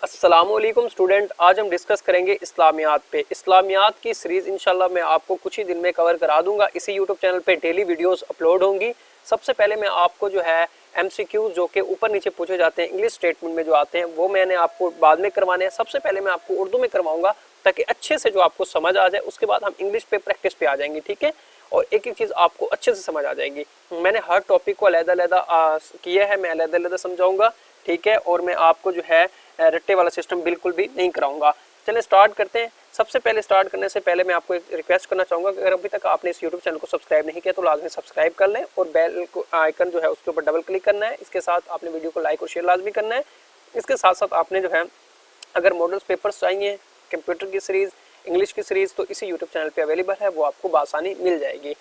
अस्सलाम वालेकुम स्टूडेंट, आज हम डिस्कस करेंगे इस्लामियात पे। इस्लामियात की सीरीज़ इंशाल्लाह मैं आपको कुछ ही दिन में कवर करा दूंगा। इसी यूट्यूब चैनल पे डेली वीडियोस अपलोड होंगी। सबसे पहले मैं आपको जो है एमसीक्यू जो कि ऊपर नीचे पूछे जाते हैं इंग्लिश स्टेटमेंट में जो आते हैं वो मैंने आपको बाद में करवाने हैं। सबसे पहले मैं आपको उर्दू में करवाऊंगा ताकि अच्छे से जो आपको समझ आ जाए, उसके बाद हम इंग्लिश पे प्रैक्टिस पे आ जाएंगे, ठीक है। और एक एक चीज़ आपको अच्छे से समझ आ जाएगी। मैंने हर टॉपिक को अलग-अलग किया है, मैं अलग-अलग समझाऊंगा, ठीक है। और मैं आपको जो है रट्टे वाला सिस्टम बिल्कुल भी नहीं कराऊंगा। चलिए स्टार्ट करते हैं। सबसे पहले स्टार्ट करने से पहले मैं आपको एक रिक्वेस्ट करना चाहूँगा कि अगर अभी तक आपने इस यूट्यूब चैनल को सब्सक्राइब नहीं किया तो लाजमी सब्सक्राइब कर लें और बेल को आइकन जो है उसके ऊपर डबल क्लिक करना है। इसके साथ आपने वीडियो को लाइक और शेयर लाजमी करना है। इसके साथ साथ आपने जो है अगर मॉडल्स पेपर्स चाहिए, कंप्यूटर की सीरीज़, इंग्लिश की सीरीज़, तो इसी यूट्यूब चैनल पर अवेलेबल है, वो आपको बआसानी मिल जाएगी।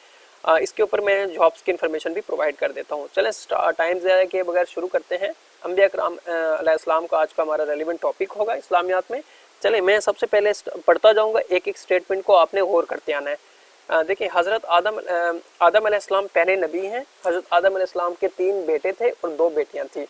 इसके ऊपर मैं जॉब्स की इन्फॉर्मेशन भी प्रोवाइड कर देता हूँ। चलें टाइम ज़्यादा के बगैर शुरू करते हैं। अंबिया कराम अलैहिस्सलाम का आज का हमारा रेलिवेंट टॉपिक होगा इस्लामियात में। चलें मैं सबसे पहले पढ़ता जाऊँगा, एक एक स्टेटमेंट को आपने गौर करते आना है। देखिए, हज़रत आदम अलैहिस्सलाम पहले नबी हैं। हज़रत आदम अलैहिस्सलाम के 3 बेटे थे और 2 बेटियाँ थीं।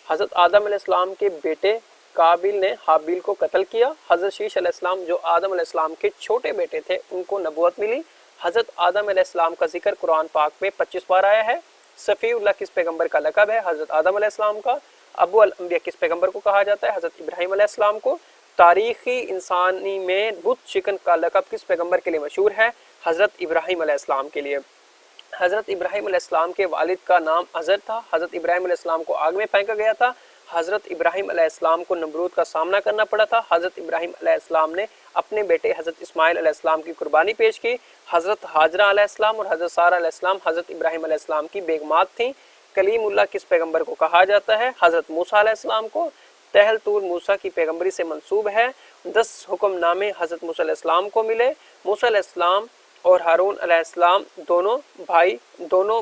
हज़रत आदम अलैहिस्सलाम के बेटे काबिल ने हाबिल को कत्ल किया। हज़रत शीश अलैहिस्सलाम जो आदम अलैहिस्सलाम के छोटे बेटे थे उनको नबूवत मिली। हज़रत आदम अलैहिस्सलाम का जिक्र कुरान पाक में 25 बार आया है। सफ़ीउल्लाह किस पैगंबर का लक़ब है? हज़रत आदम अलैहिस्सलाम का। अबू अल अंबिया किस पैगंबर को कहा जाता है? हज़रत इब्राहीम अलैहिस्सलाम को। तारीख़ी इंसानी में बुत शिकन का लक़ब किस पैगंबर के लिए मशहूर है? हज़रत इब्राहीम अलैहिस्सलाम के लिए। हज़रत इब्राहीम अलैहिस्सलाम के वालिद का नाम अज़र था। हज़रत इब्राहीम अलैहिस्सलाम को आग में फेंका गया था। हज़रत इब्राहीम अलैहिस्सलाम को नमरूद का सामना करना पड़ा था। हज़रत इब्राहीम अलैहिस्सलाम ने अपने बेटे हज़रत इस्माइल अलैहिस्सलाम की कुर्बानी पेश की। हज़रत हाजरा अलैहिस्सलाम और हज़रत सारा अलैहिस्सलाम हज़रत इब्राहीम अलैहिस्सलाम की बेगमात थीं। कलीमुल्लाह किस पैगंबर को कहा जाता है? हज़रत मूसा अलैहिस्सलाम को। तहल तूर मूसा की पैगंबरी से मंसूब है। 10 हुक्मनामे हज़रत मूसा अलैहिस्सलाम को मिले। मूसा अलैहिस्सलाम और हारून अलैहिस्सलाम दोनों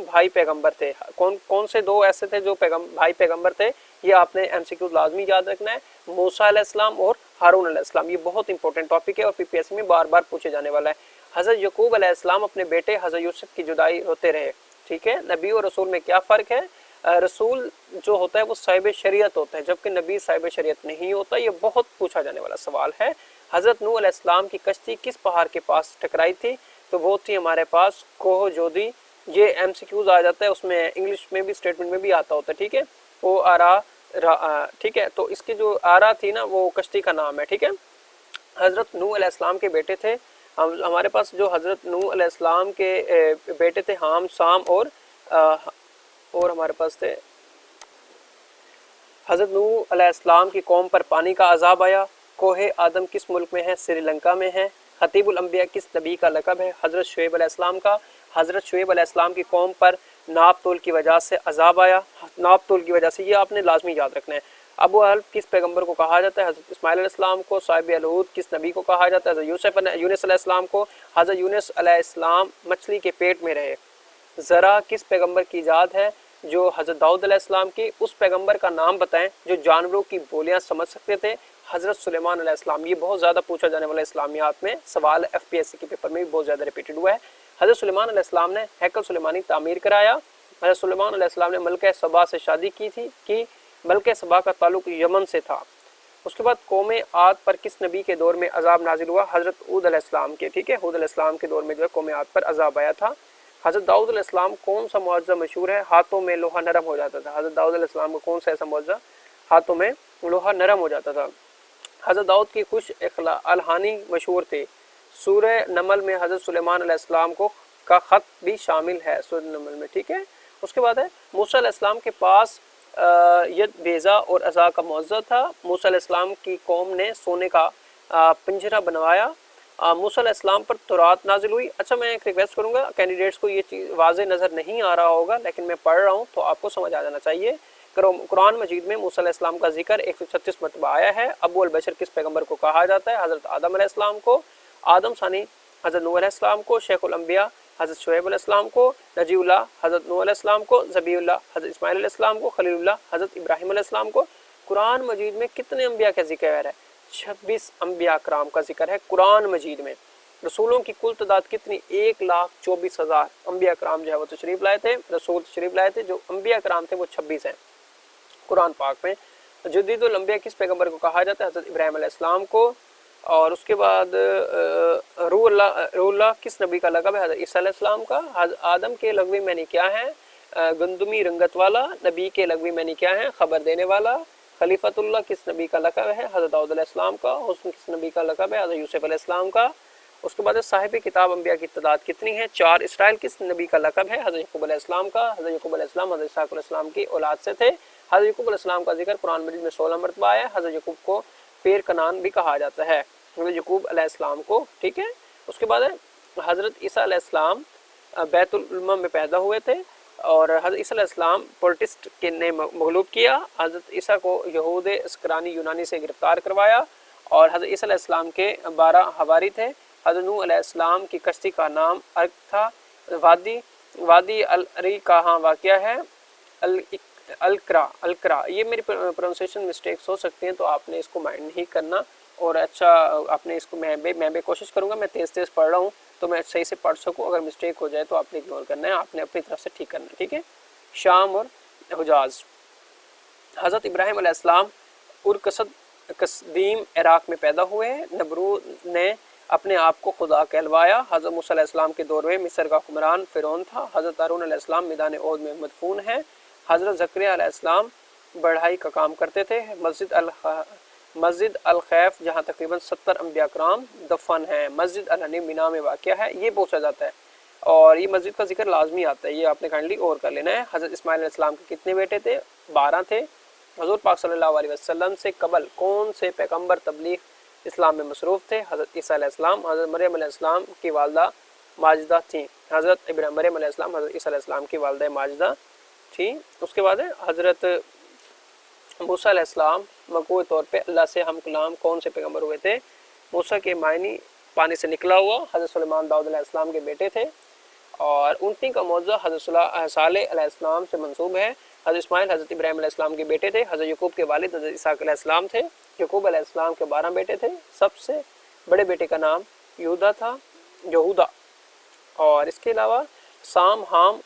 भाई पैगंबर थे। कौन कौन से दो ऐसे थे जो भाई पैगंबर थे? ये आपने एमसीक्यू लाजमी याद रखना है, मूसा अलैहिस्सलाम और हारून अलैहिस्सलाम। ये बहुत इंपॉर्टेंट टॉपिक है और पीपीएससी में बार बार पूछे जाने वाला है। हज़रत यकूब अलैहिस्सलाम अपने बेटे हज़रत यूसुफ की जुदाई होते रहे, ठीक है। नबी और रसूल में क्या फ़र्क है? रसूल जो होता है वो साहिब शरीयत होता है, जबकि नबी साहिब शरीयत नहीं होता। ये बहुत पूछा जाने वाला सवाल है। हज़रत नूह अलैहिस्सलाम की कश्ती किस पहाड़ के पास टकराई थी? तो वो थी हमारे पास कोह जोदी। ये एमसीक्यूज आ जाता है, उसमें इंग्लिश में भी स्टेटमेंट में भी आता होता है, ठीक है। ओ आरा, ठीक है। तो इसकी जो आरा थी ना वो कश्ती का नाम है, ठीक है। हज़रत नूह अलैहिस्सलाम के बेटे थे हमारे पास जो हज़रत नूह अलैहिस्सलाम के बेटे थे हाम, साम और हमारे पास थे हज़रत नूह अलैहिस्सलाम की कौम पर पानी का अजाब आया। कोहे आदम किस मुल्क में है? श्रीलंका में है। खतीबुल अंबिया किस नबी का लक़ब है? हज़रत शुएब अलैहिस्सलाम का। हज़रत शुएब अलैहिस्सलाम की कौम पर नाप तोल की वजह से अजाब आया। नाप तोल की वजह से, ये आपने लाजमी याद रखना है। अबू अल्फ किस पैगंबर को कहा जाता है? हज़रत इस्माइल अलैहिस्सलाम को। साहिब अलहूद किस नबी को कहा जाता है? हज़रत यूनुस अलैहिस्सलाम को। हज़रत यूनुस अलैहिस्सलाम मछली के पेट में रहे। ज़रा किस पैगंबर की ईजाद है? जो हज़रत दाऊद अलैहिस्सलाम की। उस पैगंबर का नाम बताएं जो जानवरों की बोलियां समझ सकते थे। हज़रत सुलेमान अलैहिस्सलाम। ये बहुत ज़्यादा पूछा जाने वाला इस्लामियात में सवाल, एफपीएससी के पेपर में भी बहुत ज़्यादा रिपीटेड हुआ है। हज़रत सुलेमान अलैहिस्सलाम ने हैकल सुलेमानी तामीर कराया। हज़रत सुलेमान अलैहिस्सलाम ने मलका सबा से शादी की थी कि मलका सबा का ताल्लुक यमन से था। उसके बाद कौम आद पर किस नबी के दौर में अजाब नाजिल हुआ? हज़रत हूद अलैहिस्सलाम के, ठीक है। हूद अलैहिस्सलाम के दौर में जो है कौम आद पर अजाब आया था। हज़रत दाऊद अलैहिस्सलाम कौन सा मुआवजा मशहूर है? हाथों में लोहा नरम हो जाता था। हज़रत दाऊद अलैहिस्सलाम को कौन सा ऐसा मुआवजा? हाथों में लोहा नरम हो जाता था। हज़रत दाऊद की खुश अलहानी मशहूर थी। सूरह नमल में हज़रत सुलेमान अलैहिस्सलाम को का ख़त भी शामिल है सूरह नमल में, ठीक है। उसके बाद है मूसा अलैहिस्सलाम के पास यद बेज़ा और अज़ा का मुआवजा था। मूसा अलैहिस्सलाम की कौम ने सोने का पिंजरा बनवाया। मूसा अलैहिस्सलाम पर तौरात नाजिल हुई। अच्छा, मैं एक रिक्वेस्ट करूंगा, कैंडिडेट्स को ये चीज़ वाज़े नज़र नहीं आ रहा होगा लेकिन मैं पढ़ रहा हूँ तो आपको समझ आ जाना चाहिए। कुरान मजीद में मूसा अलैहिस्सलाम का जिक्र 136 मरतबा आया है। अबू अल बशर किस पैगंबर को कहा जाता है? हज़रत आदम अलैहिस्सलाम को। आदम सानी हज़रत नूह अलैहिस्सलाम को। शेखुल अंबिया हज़रत शुएब अलैहिस्सलाम को। नजीउल्लाह हज़रत नूह अलैहिस्सलाम को। ज़बीउल्लाह हज़रत इस्माइल अलैहिस्सलाम को। खलीलुल्लाह हज़रत इब्राहीम अलैहिस्सलाम को। कुरान मजीद में कितने अंबिया का जिक्र है? 26 अंबिया कराम का जिक्र है कुरान मजीद में। रसूलों की कुल तादाद कितनी? 1,24,000 अंबिया कराम जो है वो तशरीफ लाए थे, रसूल तशरीफ लाए थे। जो अंबिया कराम थे वो 26 हैं कुरान पाक में। जदीदुल अंबिया किस पैगंबर को कहा जाता है? हज़रत इब्राहीम अलैहिस्सलाम को। और उसके बाद रूहुल्लाह किस नबी का लक़ब है? हज़रत ईसा अलैहिस्सलाम का। आदम के लग़वी मैनी क्या है? गंदमी रंगत वाला। नबी के लग़वी मैनी क्या है? खबर देने वाला। खलीफतुल्लाह किस नबी का लक़ब है? हज़रत दाऊद अलैहिस्सलाम का। हुस्न किस नबी का लक़ब है? हज़रत यूसुफ अलैहिस्सलाम का। उसके बाद साहिब किताब अंबिया की तादाद कितनी है? 4। इसराइल किस नबी का लक़ब है? हज़रत यकूब अलैहिस्सलाम का। हज़रत यकूब अलैहिस्सलाम हज़रत इसहाक़ अलैहिस्सलाम की औलाद से थे। हज़रत यकूब अलैहिस्सलाम का जिक्र कुरान मजीद में 16 मरतबा आया है। हज़रत यकूब को पेर कनान भी कहा जाता है, हज़रत यकूब अलैहिस्सलाम को, ठीक है। उसके बाद है हज़रत ईसा अलैहिस्सलाम बैतुल उलमा में पैदा हुए थे और हज़रत ईसा अलैहिस्सलाम पोल्टिस्ट के ने मगलूब किया। हज़रत ईसा को यहूद अस्करानी यूनानी से गिरफ्तार करवाया और हज़रत ईसा अलैहिस्सलाम के 12 हवारी थे। हज़रत नूह अलैहिस्सलाम की कश्ती का नाम अर्क था। वादी अल अरी कहाँ वाक़या है? अलकरा। ये मेरी प्रोनाउंसिएशन मिस्टेक्स हो सकती हैं, तो आपने इसको माइंड नहीं करना और अच्छा आपने इसको मैं भी कोशिश करूँगा, मैं तेज़ पढ़ रहा हूँ तो मैं सही से पढ़ सकूँ। अगर मिस्टेक हो जाए तो आपने इग्नोर करना है, आपने अपनी तरफ से ठीक करना है, ठीक है। शाम और हुजाज। हज़रत इब्राहीम अलैहिस्सलाम कस्दीम इराक़ में पैदा हुए। नमरूद ने अपने आप को खुदा कहलवाया। हज़रत मूसा अलैहिस्सलाम के दौर में मिस्र का हुक्मरान फ़िरौन था। हज़रत हारून अलैहिस्सलाम मैदान ओहद में मदफून है। हज़रत ज़करिया अलैहिस्सलाम बढ़ाई का काम करते थे। मस्जिद अल खैफ जहाँ तकरीबन 70 अंबिया कराम दफन हैं। मस्जिद अल हनीफ मिना में वाक़या है, ये पूछा जाता है और ये मस्जिद का जिक्र लाजमी आता है, ये आपने काइंडली और कर लेना है। हज़रत इस्माइल अलैहिस्सलाम के कितने बेटे थे? 12 थे। हुज़ूर पाक सल्लल्लाहु अलैहि वसल्लम से कबल कौन से पैगंबर तबलीग इस्लाम में मसरूफ़ थे? हज़रत ईसा अलैहिस्सलाम। हज़रत मरियम अलैहिस्सलाम की वालदा माजिदा थी। हज़रत मरियम अलैहिस्सलाम हज़रत ईसा अलैहिस्सलाम की वालदा माजिदा थी। उसके बाद है हज़रत मूसा अलैहिस्सलाम मक़बूल तौर पे अल्लाह से हम कलाम कौन से पैगंबर हुए थे? मूसा के मायनी पानी से निकला हुआ। हज़रत सुलेमान दाऊद अलैहिस्सलाम के बेटे थे और ऊँटनी का मौज़ा हज़रत सालेह अलैहिस्सलाम से मंसूब है। हज़रत इस्माइल हज़रत इब्राहीम अलैहिस्सलाम के बेटे थे। हज़रत यकूब के वालिद हज़रत इसहाक़ अलैहिस्सलाम थे। यकूब अलैहिस्सलाम के 12 बेटे थे। सबसे बड़े बेटे का नाम यहूदा। और इसके अलावा साम हाम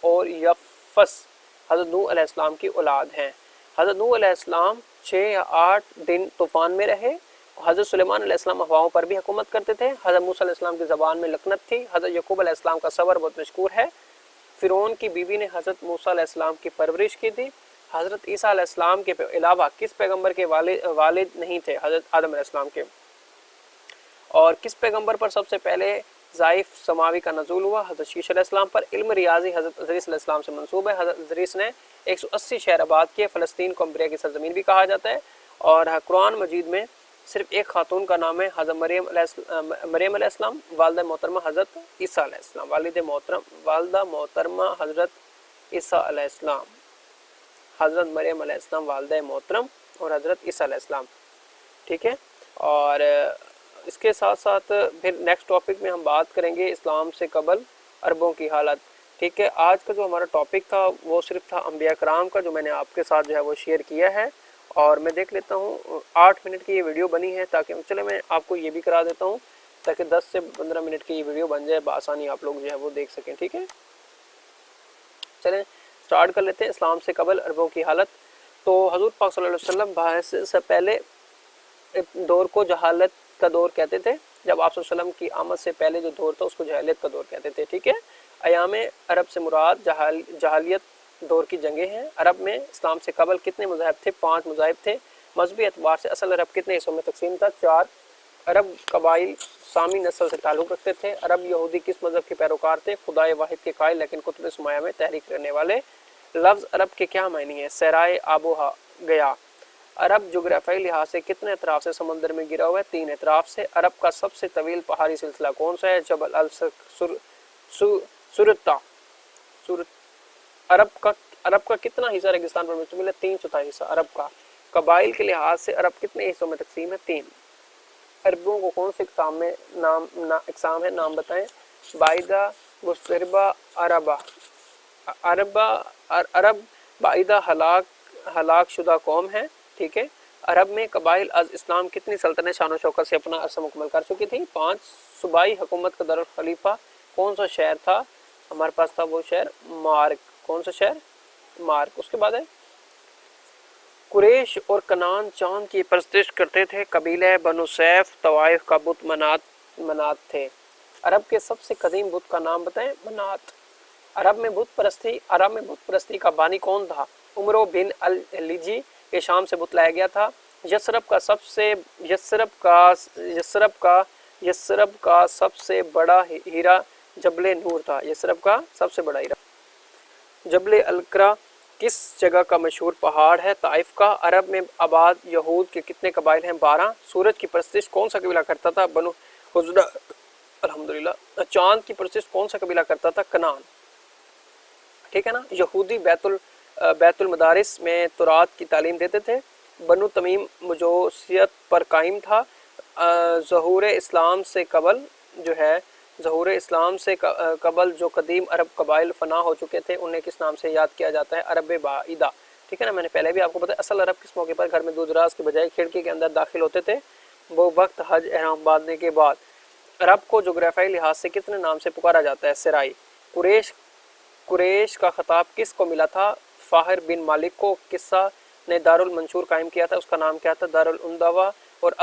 और यफस हज़रत नूह अलैहिस्सलाम की औलाद हैं। हज़रत नूह अलैहिस्सलाम 6 या 8 दिन तूफ़ान में रहे। हज़रत सुलेमान अलैहिस्सलाम हवाओं पर भी हुकूमत करते थे। हज़रत मूसा अलैहिस्सलाम की ज़बान में लकनत थी। हज़रत यकूब अलैहिस्सलाम का सबर बहुत मशहूर है। फ़िरौन की बीवी ने हज़रत मूसा अलैहिस्सलाम की परवरिश की थी। हज़रत ईसा अलैहिस्सलाम के अलावा किस पैगंबर के वालिद नहीं थे? हज़रत आदम अलैहिस्सलाम के। और किस पैगंबर पर सबसे पहले ज़ाइफ समावी का नज़ूल हुआ? हज़रत शीश अलैहिस्सलाम पर। इल्म रियाजी हज़रत इदरीस अलैहिस्सलाम से मंसूब है। हज़रत इदरीस ने 180 शहर आबाद किए। फ़लस्तीन को अंबिया की सरज़मीन भी कहा जाता है। और कुरान मजीद में सिर्फ एक खातून का नाम है, हज़रत मरियम अलैहिस्सलाम, वालिदा मोहतरमा हज़रत ईसा अलैहिस्सलाम। वालिदा मोहतरमा हज़रत ईसा अलैहिस्सलाम, हज़रत मरियम अलैहिस्सलाम वालिदा मोहतरम और हज़रत ईसा अलैहिस्सलाम, ठीक है। और इसके साथ साथ फिर नेक्स्ट टॉपिक में हम बात करेंगे इस्लाम से कबल अरबों की हालत, ठीक है। आज का जो हमारा टॉपिक था वो सिर्फ था अंबिया कराम का, जो मैंने आपके साथ जो है वो शेयर किया है। और मैं देख लेता हूँ 8 मिनट की ये वीडियो बनी है, ताकि चले मैं आपको ये भी करा देता हूँ ताकि 10 से 15 मिनट की ये वीडियो बन जाए, बआसानी आप लोग जो है वो देख सकें, ठीक है। चलें स्टार्ट कर लेते हैं इस्लाम से कबल अरबों की हालत। तो हज़ूर पाक सल्लल्लाहु अलैहि वसल्लम बाहर से पहले दौर को जहालत का दौर कहते थे। जब आप वसल्लम की आमद से पहले जो दौर था उसको जहालियत का दौर कहते थे, ठीक है। अयाम अरब से मुराद जहालियत दौर की जंगें हैं। अरब में इस्लाम से कबल कितने मज़ाहिब थे? 5 मज़ाहिब थे। मजहबी एतबार से असल अरब कितने हिस्सों में तकसीम था? 4। अरब कबाइल सामी नस्ल से ताल्लुक़ रखते थे। अरब यहूदी किस मज़हब के पैरोकार थे? खुदाए वाहिद के कायल लेकिन कुतुब सुमाया में तहरीक करने वाले। लफ्ज़ अरब के क्या मायने हैं? सराय आबोहा गया। अरब जोग्राफियाई लिहाज से कितने अतराफ से समंदर में गिरा हुआ है? 3 अतराफ से। अरब का सबसे तवील पहाड़ी सिलसिला कौन सा है? जबल अल सुरता। अरब का कितना हिस्सा रेगिस्तान पर मुश्तमिल है? 3/4 हिस्सा अरब का। कबाइल के लिहाज से अरब कितने हिस्सों में तकसीम है? 3। अरबों को कौन से इकसाम में इकसाम है? नाम बताएं। बाइदा, मुस्तरबा, अरब बाइदा हलाक शुदा कौम है, ठीक है। अरब में कबाइल अज इस्लाम कितनी सल्तनत शान शौकत से अपना अरसा मुकम्मल कर चुकी थी? 5। सूबाई हुकूमत का दारुल खलीफा कौन सा शहर था? हमारे पास था वो शहर मार्क। कौन सा शहर? मार्क। उसके बाद है कुरैश और कनान चांद की परस्तिश करते थे। कबीले बनु सैफ तवाइफ का बुत मनात थे। अरब के सबसे कदीम बुत का नाम बताएं। मनात। अरब में बुत परस्ती का बानी कौन था? उमरो बिन अल लिजी। ये शाम से बुत लाया गया था। यसरब का सबसे बड़ा हीरा जबले नूर था। यसरब का सबसे बड़ा हीरा जबले अलकरा किस जगह का मशहूर पहाड़ है? ताइफ का। अरब में आबाद यहूद के कितने कबाइल हैं? 12। सूरज की परस्तिश कौन सा कबीला करता था? बनु हुज़रा। अल्हम्दुलिल्लाह। चांद की परस्तिश कौन सा कबीला करता था? कनान। ठीक है ना। यहूदी बैतुल मदारिस में तुरात की तालीम देते थे। बनु तमीम मजूसियत पर कायम था। ज़हूर इस्लाम से कबल जो कदीम अरब कबाइल फना हो चुके थे उन्हें किस नाम से याद किया जाता है? अरब बाइदा। ठीक है ना। मैंने पहले भी आपको बताया। असल अरब किस मौके पर घर में दूर दराज के बजाय खिड़की के अंदर दाखिल होते थे? वो वक्त हज एहराम बांधने के बाद। अरब को जोग्राफियाई लिहाज से कितने नाम से पुकारा जाता है? सराई। कुरैश का खिताब किस को मिला था? फाहिर बिन मालिक को। किस्सा ने दारुल मंशूर कायम किया था, उसका नाम क्या था? दारुल उंदवा। और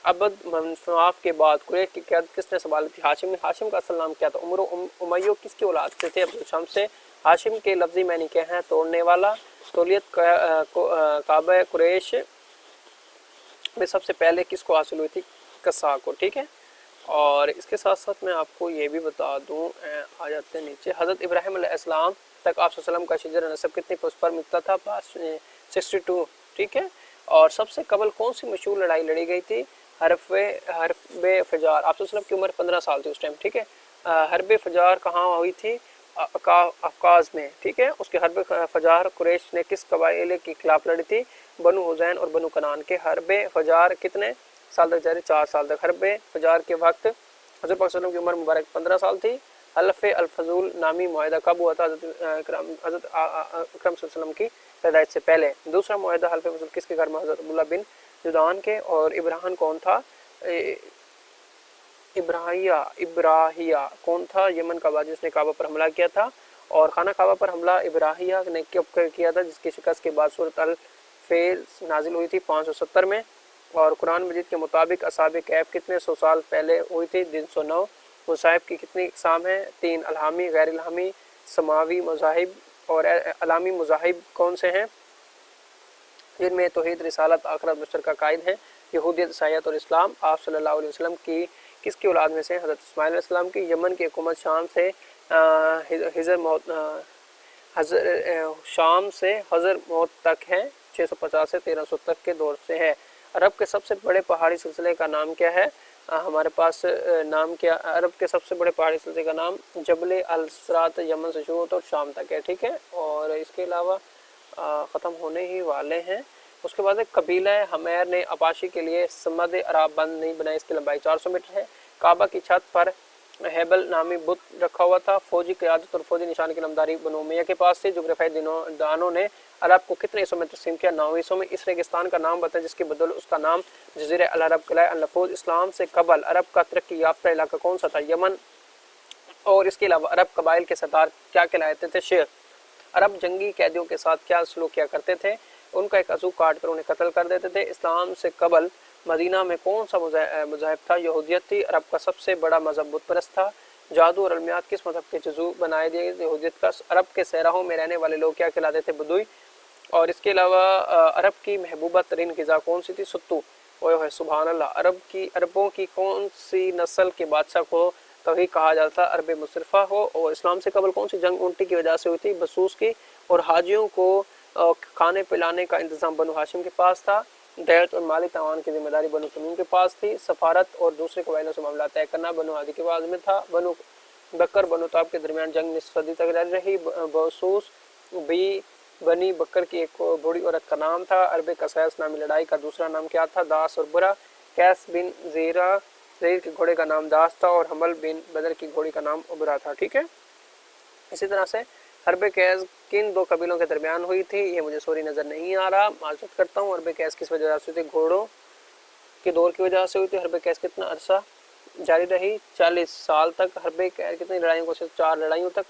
अब्द मनफाफ के बाद कुरैश की क़यादत किसने संभाली थी? हाशिम ने। हाशिम का असल नाम क्या था? उमर उमय्यो किसकी औलाद से थे? अब्दुल शम्स से। हाशिम के लफ्ज़ी मानी क्या हैं? तोड़ने वाला। तौलियत काबा कुरैश में सबसे पहले किसको हासिल हुई थी? कसा को। ठीक है। और इसके साथ साथ मैं आपको ये भी बता दूं, आ जाते हैं नीचे। हज़रत इब्राहिम अलैहिस्सलाम तक आप सल्लम का शजर नसब कितनी पुष्ट पर मिलता था? 62। ठीक है। और सबसे कबल कौन सी मशहूर लड़ाई लड़ी गई थी? हरबे फजार। आप सल्लम की उम्र 15 साल थी उस टाइम। ठीक है। हरबे फजार कहाँ हुई थी? अफकाज में। ठीक है। उसके हरबे फजार कुरैश ने किस कबाइले के खिलाफ लड़ी थी? बनु हुज़ैन और बनु कनान के। हरबे फजार कितने साल तक जारी? 4 साल तक। हरबे फजार के वक्त हज़रत पाक सल्लल्लाहु अलैहि वसल्लम की उम्र मुबारक 15 साल थी। हल्फ़े अल-फज़ूल नामी मुआहिदा कब हुआ था? हज़रत अकरम सल्लल्लाहु की पैदाइश से पहले। दूसरा मुआहिदा हल्फ़े फज़ूल किसके घर में? हज़रत अब्दुल्लाह बिन जुदान के। और इब्राहन कौन था? इब्राहिया कौन था? यमन का बादशाह जिसने काबा पर हमला किया था। और खाना काबा पर हमला इब्राहिया ने कब किया था? जिसकी शिकस्त के बाद सूरत अल फेल नाजिल हुई थी 570 में। और कुरान मजीद के मुताबिक असहाब कैफ कितने 100 साल पहले हुई थी? 309। मज़ाहिब की कितनी इक़साम हैं? 3। अलहामी, गैर अलहामी, समावी मज़ाहिब। और अलामी मज़ाहिब कौन से हैं? जिनमें तौहीद, रिसालत, आखिरत मुश्तरका कायद हैं। यहूदियत, ईसाईयत और इस्लाम। आप सल्लल्लाहु अलैहि वसल्लम की किसकी औलाद में से? हज़रत इस्माइल अलैहिस्सलाम की। यमन की हुकूमत शाम से हज़र मौत तक है। 650 से 1300 तक के दौर से है। अरब के सबसे बड़े पहाड़ी सिलसिले का नाम क्या है? हमारे पास नाम क्या? अरब के सबसे बड़े पहाड़ी सिलसिले का नाम जबल अल-सरात यमन से शुरू होता है और शाम तक है। ठीक है। और इसके अलावा ख़त्म होने ही वाले हैं। उसके बाद कबीला हमेर ने अपाशी के लिए समद अराब बंद नहीं बनाई। इसकी लंबाई 400 मीटर है। काबा की छत पर हेबल नामी बुत रखा हुआ था। फौजी क़यादत और फौजी निशान की नमदारी बनु उमैया के पास थी। जोग्राफियाई दानों ने अरब को कितने हिस्सों में तकसीम किया? 9 हिस्सों में। इस रेगिस्तान का नाम बताएं जिसके बदल उसका नाम जज़ीरा अल अरब कहलाए। अल-नफूज। इस्लाम से कबल अरब का तरक्की याफ्ता इलाका कौन सा था? यमन। और इसके अलावा अरब कबाइल के सरदार क्या कहलाते थे? शेख। अरब जंगी कैदियों के साथ क्या सलूक किया करते थे? उनका एक अज़ू काट कर उन्हें कत्ल कर देते थे। इस्लाम से कबल मदीना में कौन सा मज़हब था? यहूदियत थी। अरब का सबसे बड़ा मज़हब बुत परस्त था। जादू और अलमियात किस मज़हब के जुज़ू बनाए दिए गए? यहूदियत का। अरब के सहराओं में रहने वाले लोग क्या कहलाते थे? बदुई। और इसके अलावा अरब की महबूबा तरीन ग़िज़ा कौन सी थी? सत्तू। ओह सुभान अल्लाह। अरबों की कौन सी नस्ल के बादशाह को तभी कहा जाता था? अरब मुसरफ़ा हो। और इस्लाम से कबल कौन सी जंग ऊँटनी की वजह से हुई थी? बसूस की। और हाजियों को खाने पिलाने का इंतज़ाम बनु हाशिम के पास था। दैत और माली तावान की जिम्मेदारी बनु तमीम के पास थी। सफारत और दूसरे कबाइलों से मामला तय करना बनु हादी के पास में था। बनु बकर बनु ताब के दरमियान जंग निस्फ़ सदी तक जारी रही। बसूस बनी बकर की एक बूढ़ी औरत का नाम था। अरब कसैस नामी लड़ाई का दूसरा नाम क्या था? दास और बुरा। कैस बिन ज़ीर के घोड़े का नाम दास था। और हमल बिन बदर की घोड़ी का नाम उबरा था। ठीक है। इसी तरह से हरब कैस किन 2 कबीलों के दरमियान हुई थी? ये मुझे सॉरी नज़र नहीं आ रहा, माजरत करता हूँ। हरब कैस किस वजह से हुई थी? घोड़ों के दौर की वजह से हुई थी। हरब कैस कितना अरसा जारी रही? 40 साल तक। हरब कैस कितनी लड़ाइयों को? सिर्फ 4 लड़ाइयों तक।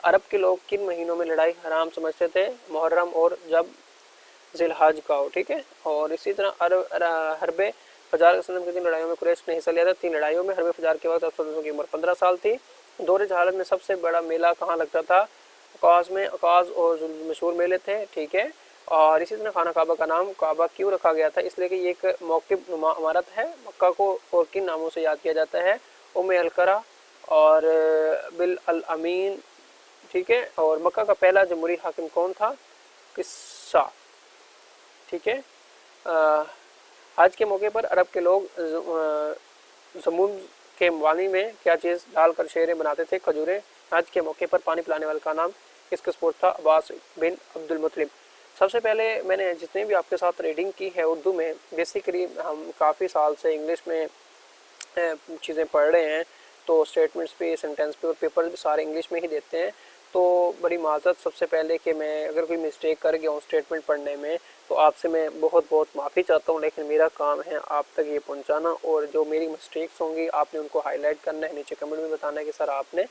अरब के लोग किन महीनों में लड़ाई हराम समझते थे? मुहर्रम और ज़िलहज का हो, ठीक है। और इसी तरह हरबे फजार के तीन लड़ाइयों में कुरैश ने हिस्सा लिया था। 3 लड़ाइयों में हरबे फजार के वक्त रसूलुल्लाह की उम्र 15 साल थी। दौरे जहालत में सबसे बड़ा मेला कहाँ लगता था? अकाज़ में। अकाज़ और मशहूर मेले थे, ठीक है। और इसी तरह खाना काबा का नाम काबा क्यों रखा गया था? इसलिए कि ये एक मौक़िफ़ नुमा इमारत है। मक्का को और किन नामों से याद किया जाता है? उम्मे अल-कुरा और बिल अल अमीन, ठीक है। और मक्का का पहला जमहूरी हाकिम कौन था? किस्सा, ठीक है। हज के मौके पर अरब के लोग ज़मूम के पानी में क्या चीज़ डालकर शेरें बनाते थे? खजूरें। हज के मौके पर पानी पिलाने वाले का नाम किसका स्पोर्ट था? अब्बास बिन अब्दुल मुत्तलिब। सबसे पहले मैंने जितने भी आपके साथ रीडिंग की है उर्दू में, बेसिकली हम काफ़ी साल से इंग्लिश में चीज़ें पढ़ रहे हैं, तो स्टेटमेंट्स पे, सेंटेंस पे और पेपर्स भी सारे इंग्लिश में ही देते हैं। तो बड़ी माज़रत सबसे पहले कि मैं अगर कोई मिस्टेक कर गया हूँ स्टेटमेंट पढ़ने में, तो आपसे मैं बहुत बहुत माफ़ी चाहता हूँ। लेकिन मेरा काम है आप तक ये पहुँचाना, और जो मेरी मिस्टेक्स होंगी आपने उनको हाईलाइट करना है, नीचे कमेंट में बताना है कि सर आपने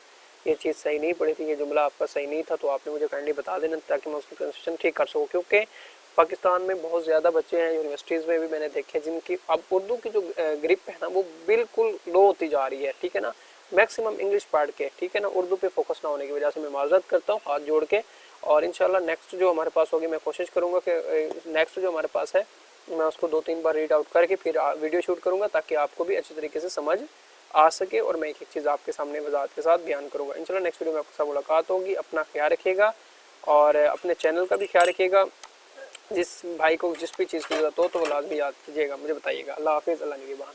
ये चीज़ सही नहीं पढ़ी थी, ये जुमला आपका सही नहीं था, तो आपने मुझे काइंडली बता देना ताकि मैं उसकी प्रोनाउंसिएशन ठीक कर सकूँ। क्योंकि पाकिस्तान में बहुत ज़्यादा बच्चे हैं, यूनिवर्सिटीज़ में भी मैंने देखे, जिनकी अब उर्दू की जो ग्रिप है ना वो बिल्कुल लो होती जा रही है, ठीक है ना। मैक्सिमम इंग्लिश पढ़ के, ठीक है ना, उर्दू पे फोकस ना होने की वजह से मैं माजरत करता हूँ हाथ जोड़ के। और इंशाल्लाह नेक्स्ट जो हमारे पास होगी, मैं कोशिश करूँगा कि नेक्स्ट जो हमारे पास है मैं उसको 2-3 बार रीड आउट करके फिर वीडियो शूट करूँगा, ताकि आपको भी अच्छी तरीके से समझ आ सके और मैं एक एक चीज़ आपके सामने वजाहत के साथ बयान करूँगा। इंशाल्लाह नेक्स्ट वीडियो में आपके साथ मुलाकात होगी। अपना ख्याल रखिएगा और अपने चैनल का भी ख्याल रखिएगा। जिस भाई को जिस भी चीज़ की ज़रूरत हो तो वो लाजमी याद कीजिएगा, मुझे बताइएगा। अल्लाह हाफिज़, अल्लाह निगहबान।